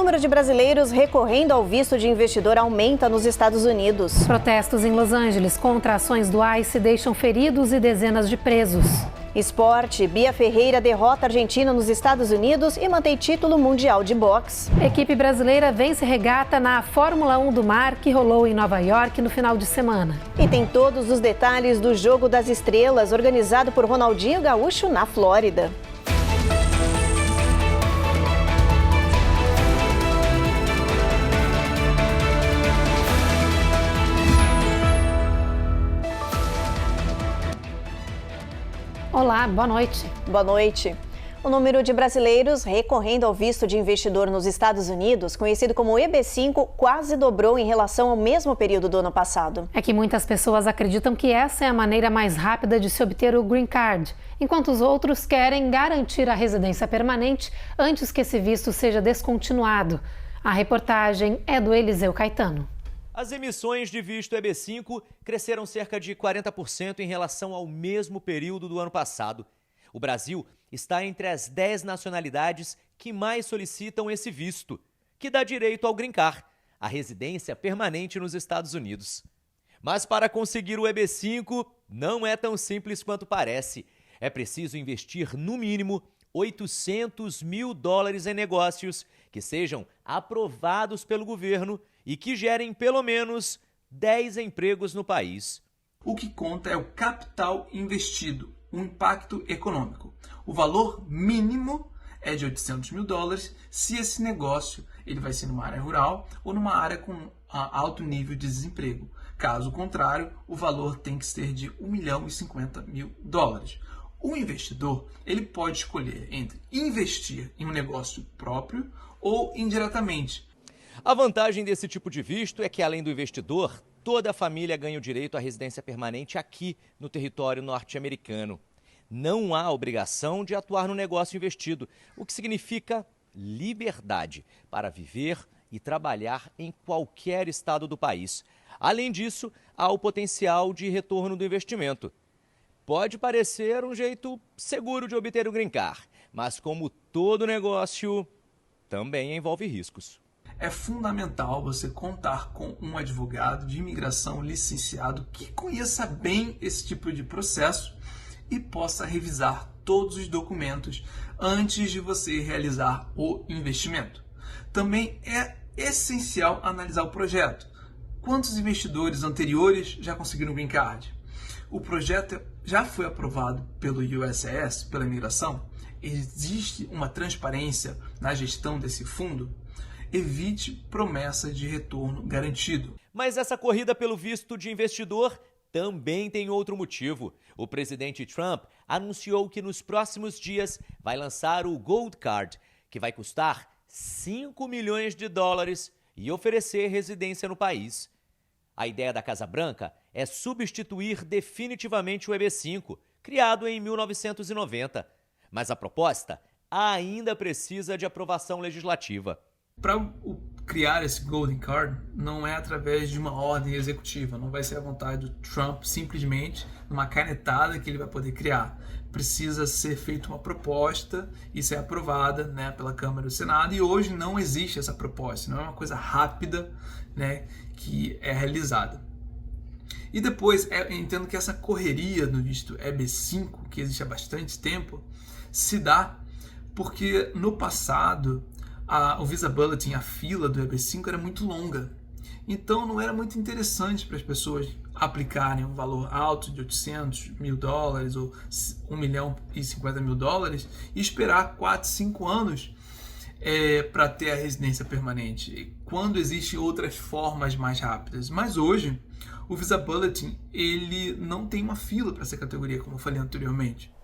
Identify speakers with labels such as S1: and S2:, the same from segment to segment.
S1: número de brasileiros recorrendo ao visto de investidor aumenta nos Estados Unidos.
S2: Protestos em Los Angeles contra ações do ICE deixam feridos e dezenas de presos.
S1: Esporte, Bia Ferreira derrota a Argentina nos Estados Unidos e mantém título mundial de boxe.
S2: Equipe brasileira vence regata na Fórmula 1 do Mar, que rolou em Nova York no final de semana.
S1: E tem todos os detalhes do Jogo das Estrelas, organizado por Ronaldinho Gaúcho na Flórida.
S2: Olá, boa noite.
S1: Boa noite. O número de brasileiros recorrendo ao visto de investidor nos Estados Unidos, conhecido como EB5, quase dobrou em relação ao mesmo período do ano passado.
S2: É que muitas pessoas acreditam que essa é a maneira mais rápida de se obter o Green Card, enquanto os outros querem garantir a residência permanente antes que esse visto seja descontinuado. A reportagem é do Eliseu Caetano.
S3: As emissões de visto EB5 cresceram cerca de 40% em relação ao mesmo período do ano passado. O Brasil está entre as 10 nacionalidades que mais solicitam esse visto, que dá direito ao Green Card, a residência permanente nos Estados Unidos. Mas para conseguir o EB5 não é tão simples quanto parece. É preciso investir no mínimo $800 mil em negócios que sejam aprovados pelo governo e que gerem pelo menos 10 empregos no país.
S4: O que conta é o capital investido, o impacto econômico. O valor mínimo é de $800 mil se esse negócio ele vai ser numa área rural ou numa área com alto nível de desemprego. Caso contrário, o valor tem que ser de $1.050.000. O investidor ele pode escolher entre investir em um negócio próprio ou indiretamente.
S3: A vantagem desse tipo de visto é que, além do investidor, toda a família ganha o direito à residência permanente aqui no território norte-americano. Não há obrigação de atuar no negócio investido, o que significa liberdade para viver e trabalhar em qualquer estado do país. Além disso, há o potencial de retorno do investimento. Pode parecer um jeito seguro de obter o Green Card, mas como todo negócio, também envolve riscos.
S4: É fundamental você contar com um advogado de imigração licenciado que conheça bem esse tipo de processo e possa revisar todos os documentos antes de você realizar o investimento. Também é essencial analisar o projeto. Quantos investidores anteriores já conseguiram o Green Card? O projeto já foi aprovado pelo USCIS, pela imigração? Existe uma transparência na gestão desse fundo? Evite promessa de retorno garantido.
S3: Mas essa corrida pelo visto de investidor também tem outro motivo. O presidente Trump anunciou que nos próximos dias vai lançar o Gold Card, que vai custar $5 milhões e oferecer residência no país. A ideia da Casa Branca é substituir definitivamente o EB5, criado em 1990. Mas a proposta ainda precisa de aprovação legislativa.
S4: Para criar esse Golden Card, não é através de uma ordem executiva, não vai ser a vontade do Trump simplesmente numa canetada que ele vai poder criar. Precisa ser feita uma proposta e ser aprovada, pela Câmara e do Senado, e hoje não existe essa proposta, não é uma coisa rápida, que é realizada. E depois, eu entendo que essa correria no visto EB5, que existe há bastante tempo, se dá porque no passado o Visa Bulletin, a fila do EB5 era muito longa. Então não era muito interessante para as pessoas aplicarem um valor alto de $800 mil ou $1.050.000 e esperar 4, 5 anos para ter a residência permanente, quando existem outras formas mais rápidas. Mas hoje, o Visa Bulletin ele não tem uma fila para essa categoria, como eu falei anteriormente.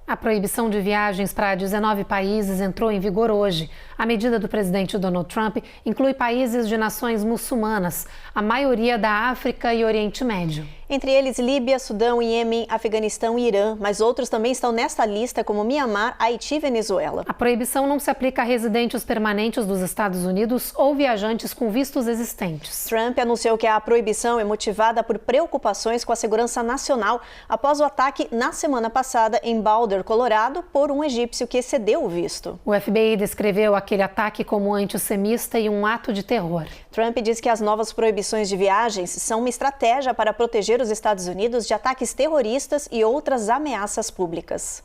S2: A proibição de viagens para 19 países entrou em vigor hoje. A medida do presidente Donald Trump inclui países de nações muçulmanas, a maioria da África e Oriente Médio.
S1: Entre eles, Líbia, Sudão, Iêmen, Afeganistão e Irã, mas outros também estão nesta lista, como Mianmar, Haiti e Venezuela.
S2: A proibição não se aplica a residentes permanentes dos Estados Unidos ou viajantes com vistos existentes.
S1: Trump anunciou que a proibição é motivada por preocupações com a segurança nacional após o ataque na semana passada em Boulder, Denver, Colorado, por um egípcio que excedeu o visto.
S2: O FBI descreveu aquele ataque como antissemita e um ato de terror.
S1: Trump diz que as novas proibições de viagens são uma estratégia para proteger os Estados Unidos de ataques terroristas e outras ameaças públicas.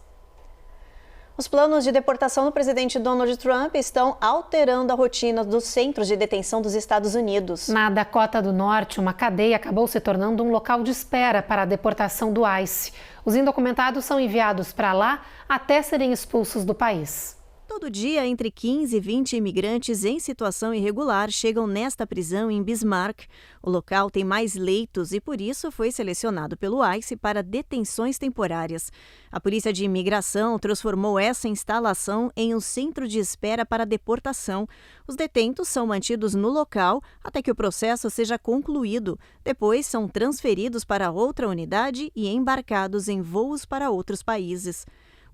S1: Os planos de deportação do presidente Donald Trump estão alterando a rotina dos centros de detenção dos Estados Unidos.
S2: Na Dakota do Norte, uma cadeia acabou se tornando um local de espera para a deportação do ICE. Os indocumentados são enviados para lá até serem expulsos do país.
S1: Todo dia, entre 15 e 20 imigrantes em situação irregular chegam nesta prisão em Bismarck. O local tem mais leitos e, por isso, foi selecionado pelo ICE para detenções temporárias. A Polícia de Imigração transformou essa instalação em um centro de espera para deportação. Os detentos são mantidos no local até que o processo seja concluído. Depois, são transferidos para outra unidade e embarcados em voos para outros países.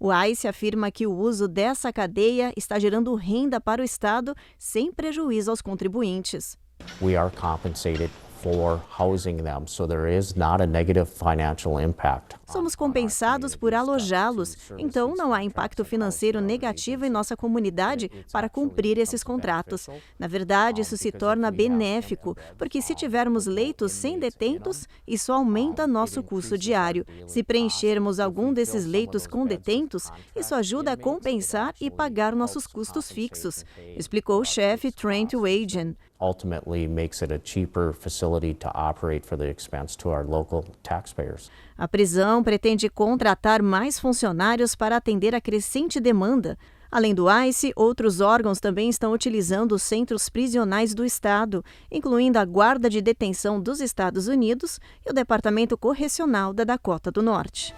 S1: O ICE afirma que o uso dessa cadeia está gerando renda para o Estado sem prejuízo aos contribuintes.
S5: We are compensated for housing them, so there is not a negative financial impact.
S1: Somos compensados por alojá-los, então não há impacto financeiro negativo em nossa comunidade para cumprir esses contratos. Na verdade, isso se torna benéfico, porque se tivermos leitos sem detentos, isso aumenta nosso custo diário. Se preenchermos algum desses leitos com detentos, isso ajuda a compensar e pagar nossos custos fixos, explicou o chefe Trent Wagen.
S5: Ultimately makes it a cheaper facility to operate for the expense to our local taxpayers.
S1: A prisão pretende contratar mais funcionários para atender a crescente demanda. Além do ICE, outros órgãos também estão utilizando os centros prisionais do Estado, incluindo a Guarda de Detenção dos Estados Unidos e o Departamento Correcional da Dakota do Norte.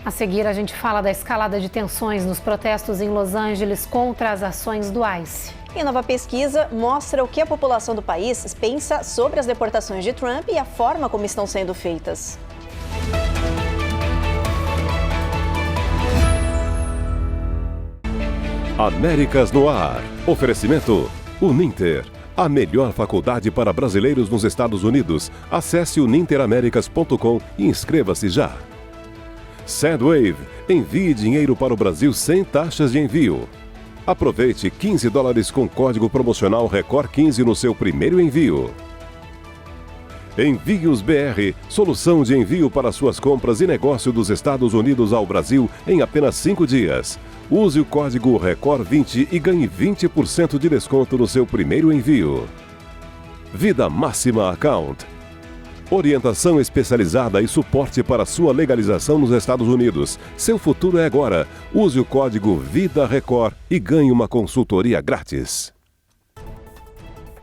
S2: A seguir, a gente fala da escalada de tensões nos protestos em Los Angeles contra as ações do ICE.
S1: E nova pesquisa mostra o que a população do país pensa sobre as deportações de Trump e a forma como estão sendo feitas.
S6: Américas no Ar. Oferecimento Uninter, a melhor faculdade para brasileiros nos Estados Unidos. Acesse uninteraméricas.com e inscreva-se já. Sendwave, envie dinheiro para o Brasil sem taxas de envio. Aproveite $15 com código promocional Record 15 no seu primeiro envio. Envios BR, solução de envio para suas compras e negócio dos Estados Unidos ao Brasil em apenas 5 dias. Use o código Record 20 e ganhe 20% de desconto no seu primeiro envio. Vida Máxima Account. Orientação especializada e suporte para sua legalização nos Estados Unidos. Seu futuro é agora. Use o código Vida Record e ganhe uma consultoria grátis.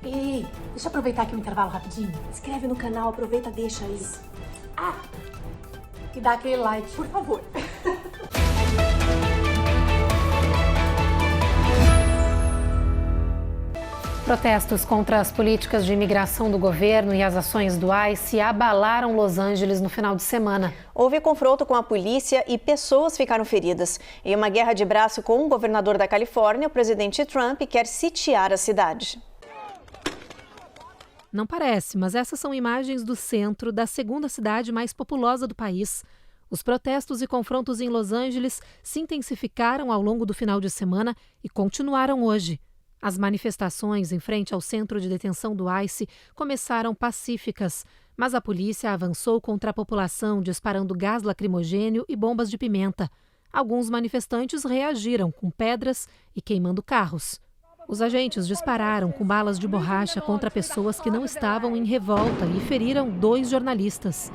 S7: Ei, deixa eu aproveitar aqui o intervalo rapidinho. Inscreve no canal, aproveita, deixa isso. E dá aquele like, por favor.
S2: Protestos contra as políticas de imigração do governo e as ações do ICE abalaram Los Angeles no final de semana.
S1: Houve confronto com a polícia e pessoas ficaram feridas. Em uma guerra de braço com o governador da Califórnia, o presidente Trump quer sitiar a cidade.
S2: Não parece, mas essas são imagens do centro da segunda cidade mais populosa do país. Os protestos e confrontos em Los Angeles se intensificaram ao longo do final de semana e continuaram hoje. As manifestações em frente ao centro de detenção do ICE começaram pacíficas, mas a polícia avançou contra a população disparando gás lacrimogêneo e bombas de pimenta. Alguns manifestantes reagiram com pedras e queimando carros. Os agentes dispararam com balas de borracha contra pessoas que não estavam em revolta e feriram 2 jornalistas.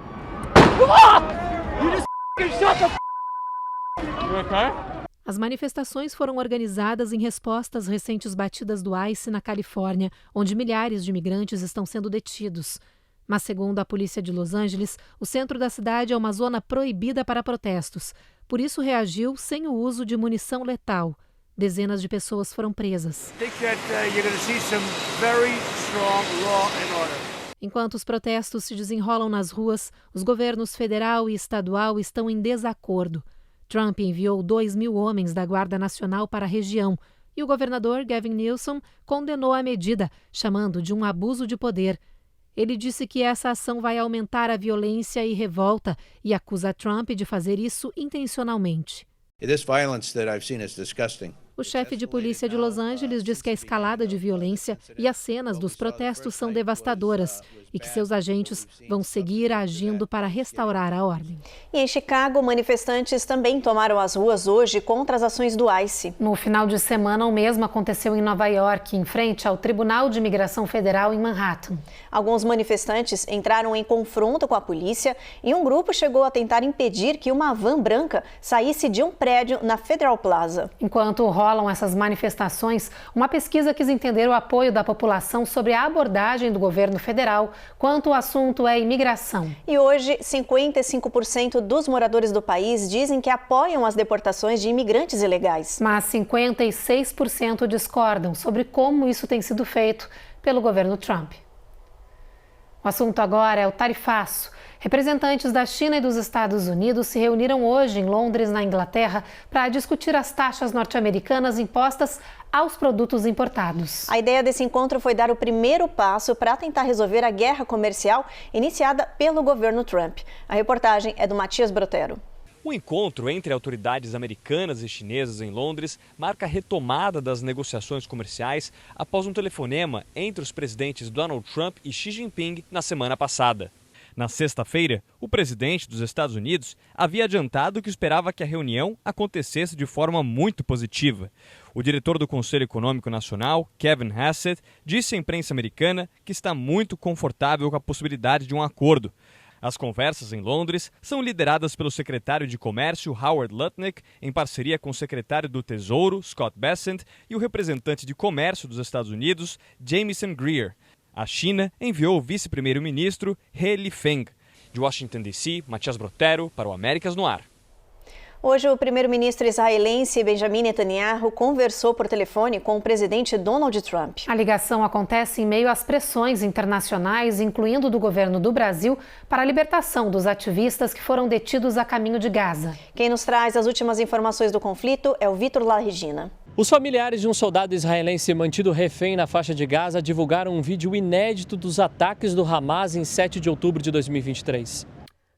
S2: As manifestações foram organizadas em resposta às recentes batidas do ICE na Califórnia, onde milhares de imigrantes estão sendo detidos. Mas, segundo a polícia de Los Angeles, o centro da cidade é uma zona proibida para protestos. Por isso, reagiu sem o uso de munição letal. Dezenas de pessoas foram presas. Enquanto os protestos se desenrolam nas ruas, os governos federal e estadual estão em desacordo. Trump enviou 2.000 homens da Guarda Nacional para a região e o governador Gavin Newsom condenou a medida, chamando de um abuso de poder. Ele disse que essa ação vai aumentar a violência e revolta e acusa Trump de fazer isso intencionalmente.
S8: This violence that I've seen is disgusting.
S2: O chefe de polícia de Los Angeles diz que a escalada de violência e as cenas dos protestos são devastadoras e que seus agentes vão seguir agindo para restaurar a ordem.
S1: E em Chicago, manifestantes também tomaram as ruas hoje contra as ações do ICE.
S2: No final de semana, o mesmo aconteceu em Nova York, em frente ao Tribunal de Imigração Federal em Manhattan.
S1: Alguns manifestantes entraram em confronto com a polícia e um grupo chegou a tentar impedir que uma van branca saísse de um prédio na Federal Plaza.
S2: Enquanto rolam essas manifestações, uma pesquisa quis entender o apoio da população sobre a abordagem do governo federal quanto o assunto é imigração.
S1: E hoje, 55% dos moradores do país dizem que apoiam as deportações de imigrantes ilegais.
S2: Mas 56% discordam sobre como isso tem sido feito pelo governo Trump. O assunto agora é o tarifaço. Representantes da China e dos Estados Unidos se reuniram hoje em Londres, na Inglaterra, para discutir as taxas norte-americanas impostas aos produtos importados.
S1: A ideia desse encontro foi dar o primeiro passo para tentar resolver a guerra comercial iniciada pelo governo Trump. A reportagem é do Matias Brotero.
S9: O encontro entre autoridades americanas e chinesas em Londres marca a retomada das negociações comerciais após um telefonema entre os presidentes Donald Trump e Xi Jinping na semana passada. Na sexta-feira, o presidente dos Estados Unidos havia adiantado que esperava que a reunião acontecesse de forma muito positiva. O diretor do Conselho Econômico Nacional, Kevin Hassett, disse à imprensa americana que está muito confortável com a possibilidade de um acordo. As conversas em Londres são lideradas pelo secretário de Comércio, Howard Lutnick, em parceria com o secretário do Tesouro, Scott Bessent, e o representante de Comércio dos Estados Unidos, Jamieson Greer. A China enviou o vice-primeiro-ministro He Lifeng. De Washington, D.C., Matias Brotero, para o Américas no Ar.
S1: Hoje, o primeiro-ministro israelense Benjamin Netanyahu conversou por telefone com o presidente Donald Trump.
S2: A ligação acontece em meio às pressões internacionais, incluindo do governo do Brasil, para a libertação dos ativistas que foram detidos a caminho de Gaza.
S1: Quem nos traz as últimas informações do conflito é o Vitor Larregina.
S10: Os familiares de um soldado israelense mantido refém na faixa de Gaza divulgaram um vídeo inédito dos ataques do Hamas em 7 de outubro de 2023.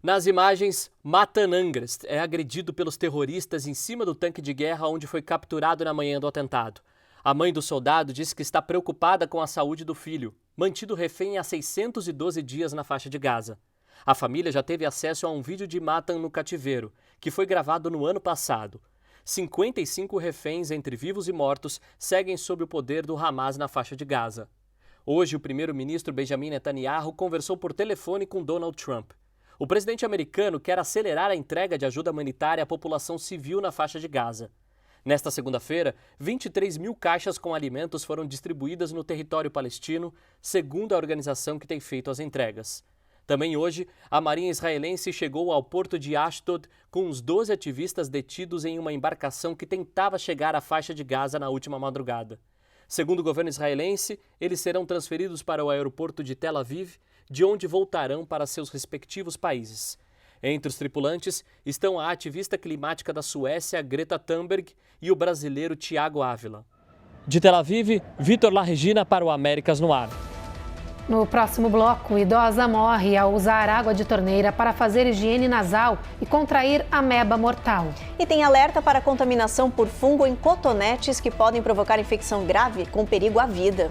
S10: Nas imagens, Matan Angrest é agredido pelos terroristas em cima do tanque de guerra onde foi capturado na manhã do atentado. A mãe do soldado disse que está preocupada com a saúde do filho, mantido refém há 612 dias na faixa de Gaza. A família já teve acesso a um vídeo de Matan no cativeiro, que foi gravado no ano passado. 55 reféns, entre vivos e mortos, seguem sob o poder do Hamas na faixa de Gaza. Hoje, o primeiro-ministro Benjamin Netanyahu conversou por telefone com Donald Trump. O presidente americano quer acelerar a entrega de ajuda humanitária à população civil na faixa de Gaza. Nesta segunda-feira, 23 mil caixas com alimentos foram distribuídas no território palestino, segundo a organização que tem feito as entregas. Também hoje, a Marinha israelense chegou ao porto de Ashdod com os 12 ativistas detidos em uma embarcação que tentava chegar à faixa de Gaza na última madrugada. Segundo o governo israelense, eles serão transferidos para o aeroporto de Tel Aviv, de onde voltarão para seus respectivos países. Entre os tripulantes estão a ativista climática da Suécia, Greta Thunberg, e o brasileiro Tiago Ávila. De Tel Aviv, Vitor Larregina para o Américas no Ar.
S2: No próximo bloco, idosa morre ao usar água de torneira para fazer higiene nasal e contrair ameba mortal.
S1: E tem alerta para contaminação por fungo em cotonetes que podem provocar infecção grave com perigo à vida.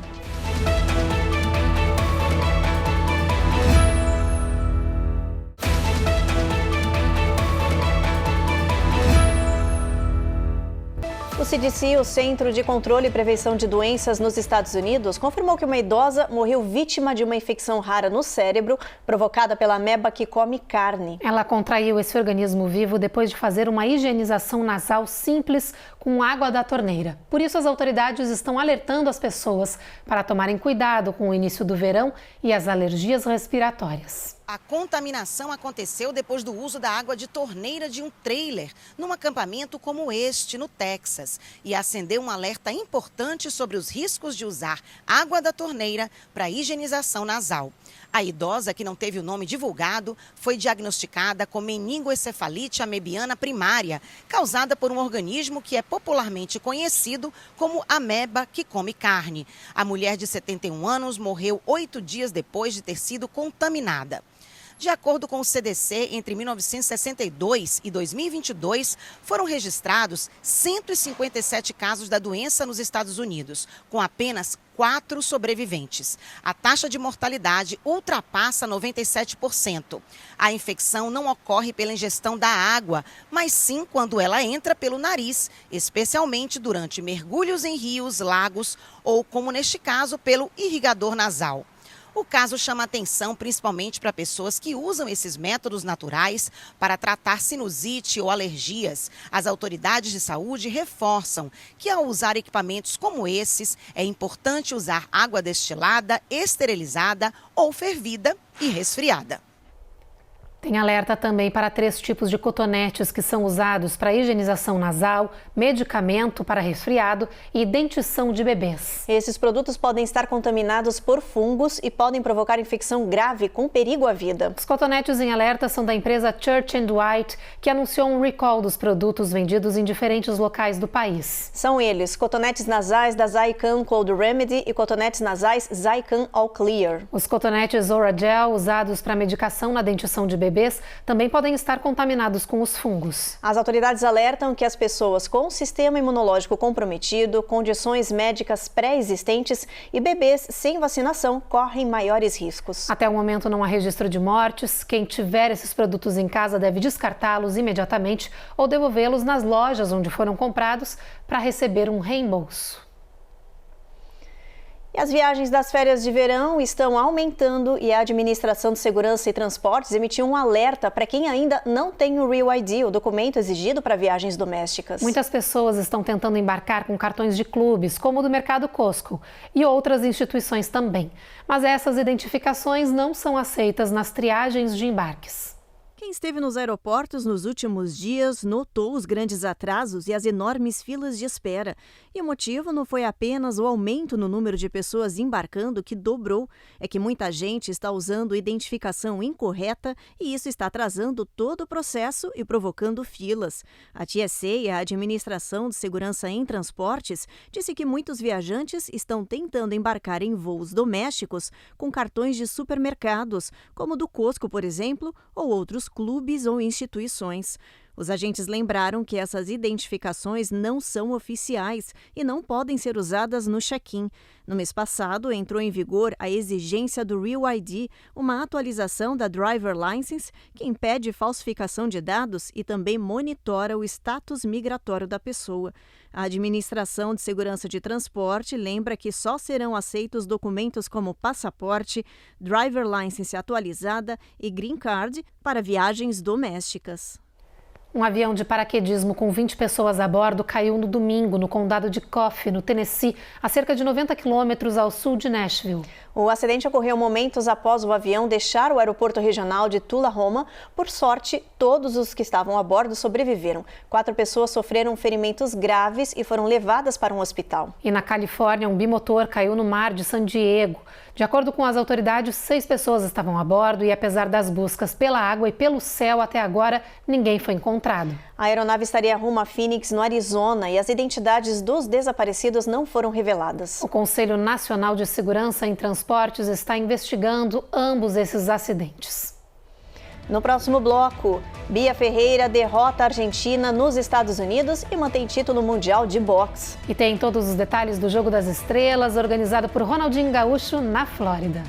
S1: O CDC, o Centro de Controle e Prevenção de Doenças nos Estados Unidos, confirmou que uma idosa morreu vítima de uma infecção rara no cérebro provocada pela ameba que come carne.
S2: Ela contraiu esse organismo vivo depois de fazer uma higienização nasal simples com água da torneira. Por isso, as autoridades estão alertando as pessoas para tomarem cuidado com o início do verão e as alergias respiratórias.
S11: A contaminação aconteceu depois do uso da água de torneira de um trailer num acampamento como este, no Texas, e acendeu um alerta importante sobre os riscos de usar água da torneira para higienização nasal. A idosa, que não teve o nome divulgado, foi diagnosticada com meningoencefalite amebiana primária, causada por um organismo que é popularmente conhecido como ameba que come carne. A mulher de 71 anos morreu 8 dias depois de ter sido contaminada. De acordo com o CDC, entre 1962 e 2022, foram registrados 157 casos da doença nos Estados Unidos, com apenas 4 sobreviventes. A taxa de mortalidade ultrapassa 97%. A infecção não ocorre pela ingestão da água, mas sim quando ela entra pelo nariz, especialmente durante mergulhos em rios, lagos ou, como neste caso, pelo irrigador nasal. O caso chama atenção principalmente para pessoas que usam esses métodos naturais para tratar sinusite ou alergias. As autoridades de saúde reforçam que, ao usar equipamentos como esses, é importante usar água destilada, esterilizada ou fervida e resfriada.
S2: Tem alerta também para 3 tipos de cotonetes que são usados para higienização nasal, medicamento para resfriado e dentição de bebês.
S1: Esses produtos podem estar contaminados por fungos e podem provocar infecção grave com perigo à vida.
S2: Os cotonetes em alerta são da empresa Church & Dwight, que anunciou um recall dos produtos vendidos em diferentes locais do país.
S1: São eles cotonetes nasais da Zicam Cold Remedy e cotonetes nasais Zicam All Clear.
S2: Os cotonetes Oragel, usados para medicação na dentição de bebês, também podem estar contaminados com os fungos.
S1: As autoridades alertam que as pessoas com sistema imunológico comprometido, condições médicas pré-existentes e bebês sem vacinação correm maiores riscos.
S2: Até o momento não há registro de mortes. Quem tiver esses produtos em casa deve descartá-los imediatamente ou devolvê-los nas lojas onde foram comprados para receber um reembolso.
S1: E as viagens das férias de verão estão aumentando e a Administração de Segurança e Transportes emitiu um alerta para quem ainda não tem o Real ID, o documento exigido para viagens domésticas.
S2: Muitas pessoas estão tentando embarcar com cartões de clubes, como o do Mercado Costco, e outras instituições também. Mas essas identificações não são aceitas nas triagens de embarques.
S1: Quem esteve nos aeroportos nos últimos dias notou os grandes atrasos e as enormes filas de espera. E o motivo não foi apenas o aumento no número de pessoas embarcando, que dobrou, é que muita gente está usando identificação incorreta e isso está atrasando todo o processo e provocando filas. A TSA, a Administração de Segurança em Transportes, disse que muitos viajantes estão tentando embarcar em voos domésticos com cartões de supermercados, como o do Costco, por exemplo, ou outros clubes ou instituições. Os agentes lembraram que essas identificações não são oficiais e não podem ser usadas no check-in. No mês passado, entrou em vigor a exigência do Real ID, uma atualização da Driver License que impede falsificação de dados e também monitora o status migratório da pessoa. A Administração de Segurança de Transporte lembra que só serão aceitos documentos como passaporte, Driver License atualizada e Green Card para viagens domésticas.
S2: Um avião de paraquedismo com 20 pessoas a bordo caiu no domingo no condado de Coffee, no Tennessee, a cerca de 90 quilômetros ao sul de Nashville.
S1: O acidente ocorreu momentos após o avião deixar o aeroporto regional de Tullahoma. Por sorte, todos os que estavam a bordo sobreviveram. 4 pessoas sofreram ferimentos graves e foram levadas para um hospital.
S2: E na Califórnia, um bimotor caiu no mar de San Diego. De acordo com as autoridades, 6 pessoas estavam a bordo e, apesar das buscas pela água e pelo céu, até agora ninguém foi encontrado.
S1: A aeronave estaria rumo a Phoenix, no Arizona, e as identidades dos desaparecidos não foram reveladas.
S2: O Conselho Nacional de Segurança em Transportes está investigando ambos esses acidentes.
S1: No próximo bloco, Bia Ferreira derrota a Argentina nos Estados Unidos e mantém título mundial de boxe.
S2: E tem todos os detalhes do Jogo das Estrelas, organizado por Ronaldinho Gaúcho, na Flórida.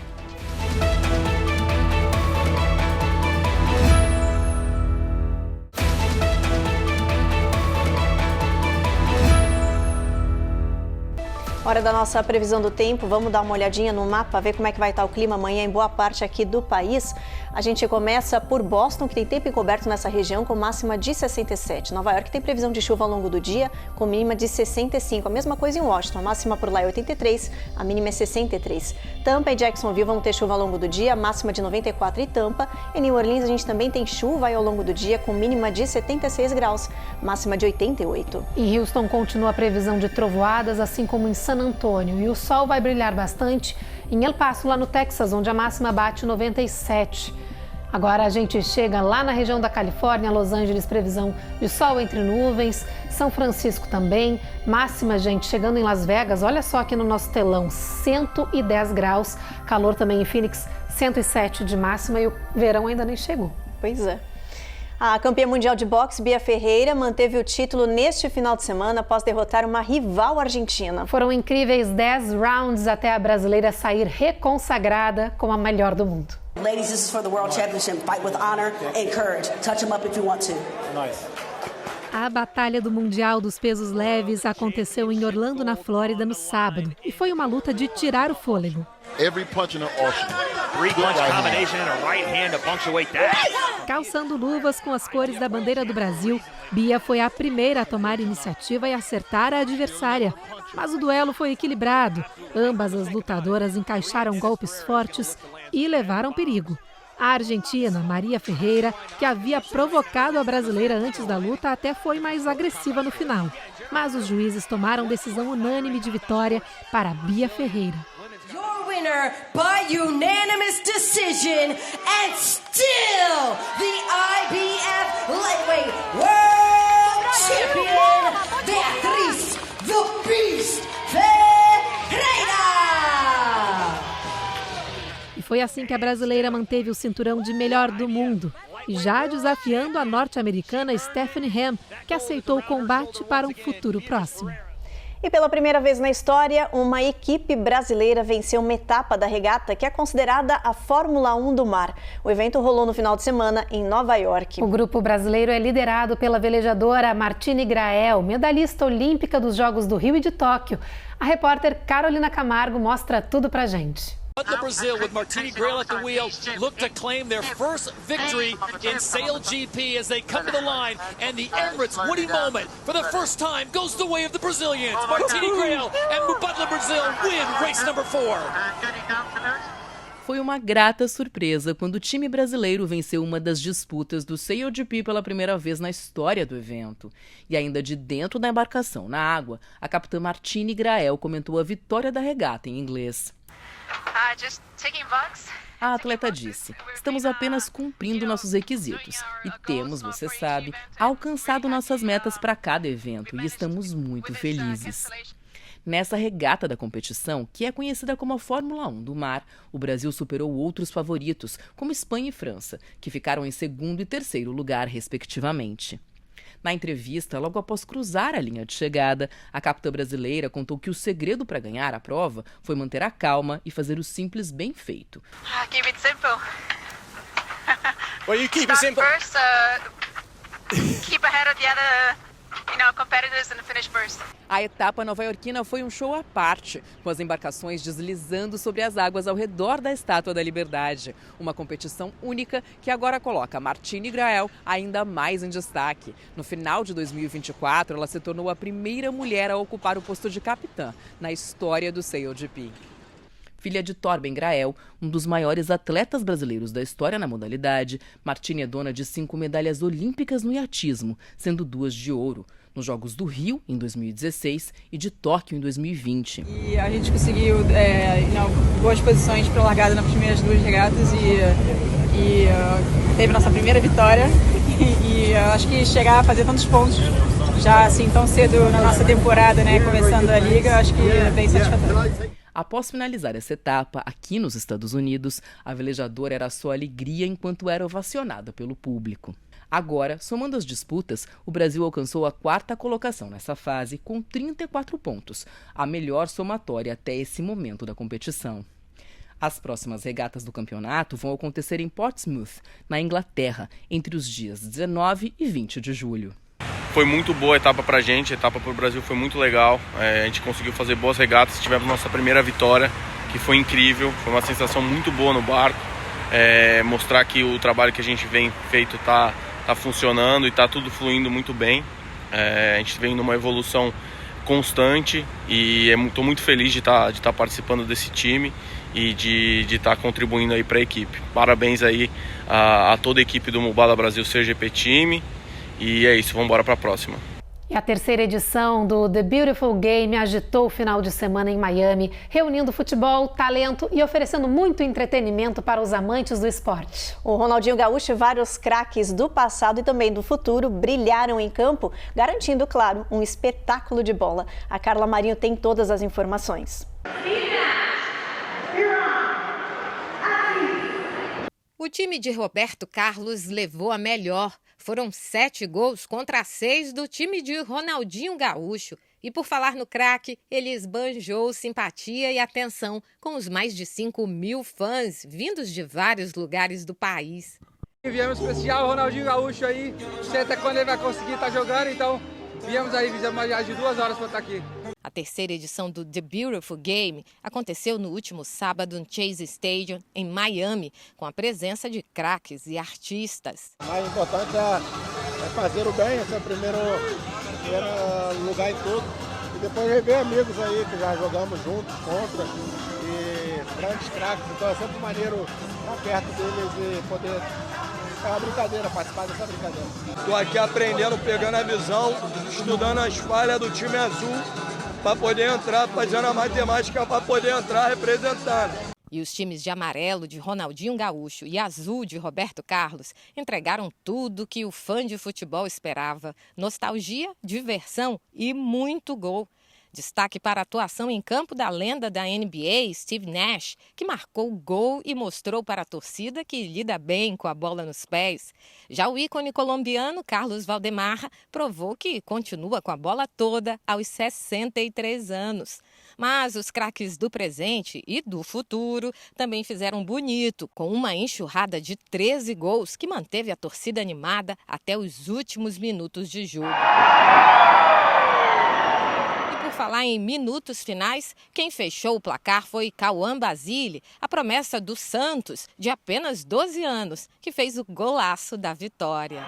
S1: Hora da nossa previsão do tempo, vamos dar uma olhadinha no mapa, ver como é que vai estar o clima amanhã em boa parte aqui do país. A gente começa por Boston, que tem tempo encoberto nessa região, com máxima de 67. Nova York tem previsão de chuva ao longo do dia, com mínima de 65. A mesma coisa em Washington, a máxima por lá é 83, a mínima é 63. Tampa e Jacksonville vão ter chuva ao longo do dia, máxima de 94 em Tampa. Em New Orleans a gente também tem chuva ao longo do dia, com mínima de 76 graus, máxima de 88.
S2: Em Houston continua a previsão de trovoadas, assim como em San Antônio e o sol vai brilhar bastante em El Paso, lá no Texas, onde a máxima bate 97. Agora a gente chega lá na região da Califórnia, Los Angeles, previsão de sol entre nuvens, São Francisco também, máxima, gente, chegando em Las Vegas, olha só aqui no nosso telão, 110 graus, calor também em Phoenix, 107 de máxima e o verão ainda nem chegou.
S1: Pois é. A campeã mundial de boxe, Bia Ferreira, manteve o título neste final de semana após derrotar uma rival argentina.
S2: Foram incríveis 10 rounds até a brasileira sair reconsagrada como a melhor do mundo.
S12: Ladies, this is for the World Championship. Fight with honor and courage. Touch him up if you want to. Nice.
S2: A Batalha do Mundial dos Pesos Leves aconteceu em Orlando, na Flórida, no sábado. E foi uma luta de tirar o fôlego. Calçando luvas com as cores da bandeira do Brasil, Bia foi a primeira a tomar iniciativa e acertar a adversária. Mas o duelo foi equilibrado. Ambas as lutadoras encaixaram golpes fortes e levaram perigo. A argentina, Maria Ferreira, que havia provocado a brasileira antes da luta, até foi mais agressiva no final. Mas os juízes tomaram decisão unânime de vitória para Bia Ferreira.
S12: Your winner by unanimous decision and still the IBF Lightweight World Champion, Beatriz the Beast Ferreira!
S2: E foi assim que a brasileira manteve o cinturão de melhor do mundo, e já desafiando a norte-americana Stephanie Ham, que aceitou o combate para um futuro próximo.
S1: E pela primeira vez na história, uma equipe brasileira venceu uma etapa da regata que é considerada a Fórmula 1 do mar. O evento rolou no final de semana em Nova York.
S2: O grupo brasileiro é liderado pela velejadora Martine Grael, medalhista olímpica dos Jogos do Rio e de Tóquio. A repórter Carolina Camargo mostra tudo pra gente.
S13: The Brazil, with Martine Grael at the wheel, look to claim their first victory in Sail GP as they come to the line, and the Emirates Woody moment for the first time goes the way of the Brazilians. Martine Grael and Mubadala Brazil win race number 4.
S14: Foi uma grata surpresa quando o time brasileiro venceu uma das disputas do Sail GP pela primeira vez na história do evento. E ainda de dentro da embarcação, na água, a capitã Martine Grael comentou a vitória da regata em inglês. A atleta disse: estamos apenas cumprindo nossos requisitos e temos, você sabe, alcançado nossas metas para cada evento e estamos muito felizes. Nessa regata da competição, que é conhecida como a Fórmula 1 do mar, o Brasil superou outros favoritos, como Espanha e França, que ficaram em segundo e terceiro lugar, respectivamente. Na entrevista, logo após cruzar a linha de chegada, a capitã brasileira contou que o segredo para ganhar a prova foi manter a calma e fazer o simples bem feito.
S15: Keep it simple.
S13: Well, you keep it simple.
S15: First, keep ahead of the other, competitors and finish first.
S14: A etapa nova-iorquina foi um show à parte, com as embarcações deslizando sobre as águas ao redor da Estátua da Liberdade. Uma competição única que agora coloca Martine Grael ainda mais em destaque. No final de 2024, ela se tornou a primeira mulher a ocupar o posto de capitã na história do Sail GP. Filha de Torben Grael, um dos maiores atletas brasileiros da história na modalidade, Martine é dona de 5 medalhas olímpicas no iatismo, sendo 2 de ouro, nos Jogos do Rio, em 2016, e de Tóquio, em 2020.
S16: E a gente conseguiu boas posições para a largada nas primeiras 2 regatas e teve nossa primeira vitória. E acho que chegar a fazer tantos pontos já assim tão cedo na nossa temporada, começando a liga, acho que é bem satisfatório.
S14: Após finalizar essa etapa, aqui nos Estados Unidos, a velejadora era só alegria enquanto era ovacionada pelo público. Agora, somando as disputas, o Brasil alcançou a 4ª colocação nessa fase com 34 pontos, a melhor somatória até esse momento da competição. As próximas regatas do campeonato vão acontecer em Portsmouth, na Inglaterra, entre os dias 19 e 20 de julho.
S17: Foi muito boa a etapa pra gente, a etapa pro Brasil foi muito legal, a gente conseguiu fazer boas regatas, tivemos nossa primeira vitória, que foi incrível, foi uma sensação muito boa no barco, mostrar que o trabalho que a gente vem feito tá funcionando e tá tudo fluindo muito bem, a gente vem numa evolução constante e estou muito feliz de estar participando desse time e de estar contribuindo aí para a equipe. Parabéns aí a toda a equipe do Mubadala Brasil CGP Time. E é isso, vamos embora para a próxima.
S2: E a terceira edição do The Beautiful Game agitou o final de semana em Miami, reunindo futebol, talento e oferecendo muito entretenimento para os amantes do esporte.
S1: O Ronaldinho Gaúcho e vários craques do passado e também do futuro brilharam em campo, garantindo, claro, um espetáculo de bola. A Carla Marinho tem todas as informações.
S18: O time de Roberto Carlos levou a melhor. Foram 7 gols contra 6 do time de Ronaldinho Gaúcho. E por falar no craque, ele esbanjou simpatia e atenção com os mais de 5.000 fãs vindos de vários lugares do país.
S19: Viemos especial, o Ronaldinho Gaúcho aí, não sei até quando ele vai conseguir estar jogando, então viemos aí, fizemos uma viagem de 2 horas para estar aqui.
S18: A terceira edição do The Beautiful Game aconteceu no último sábado no Chase Stadium, em Miami, com a presença de craques e artistas.
S20: O mais importante é fazer o bem, esse é o primeiro lugar em tudo. E depois rever amigos aí que já jogamos juntos, contra, e grandes craques. Então é sempre maneiro estar perto deles e poder... É uma brincadeira, participar dessa brincadeira.
S21: Estou aqui aprendendo, pegando a visão, estudando as falhas do time azul, para poder entrar, fazendo a matemática para poder entrar representando.
S18: E os times de amarelo de Ronaldinho Gaúcho e azul de Roberto Carlos entregaram tudo que o fã de futebol esperava. Nostalgia, diversão e muito gol. Destaque para a atuação em campo da lenda da NBA, Steve Nash, que marcou o gol e mostrou para a torcida que lida bem com a bola nos pés. Já o ícone colombiano, Carlos Valdemarra, provou que continua com a bola toda aos 63 anos. Mas os craques do presente e do futuro também fizeram bonito, com uma enxurrada de 13 gols que manteve a torcida animada até os últimos minutos de jogo. Por falar em minutos finais, quem fechou o placar foi Cauã Basile, a promessa do Santos, de apenas 12 anos, que fez o golaço da vitória.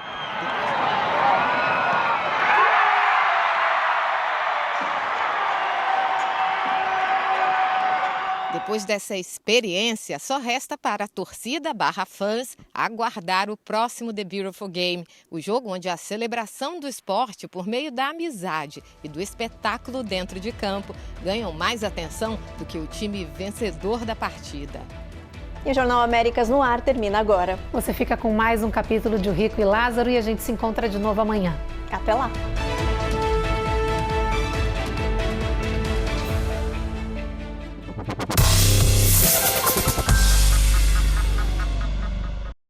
S18: Depois dessa experiência, só resta para a torcida / fãs aguardar o próximo The Beautiful Game, o jogo onde a celebração do esporte por meio da amizade e do espetáculo dentro de campo ganham mais atenção do que o time vencedor da partida.
S1: E o Jornal Américas no ar termina agora.
S2: Você fica com mais um capítulo de O Rico e Lázaro e a gente se encontra de novo amanhã.
S1: Até lá!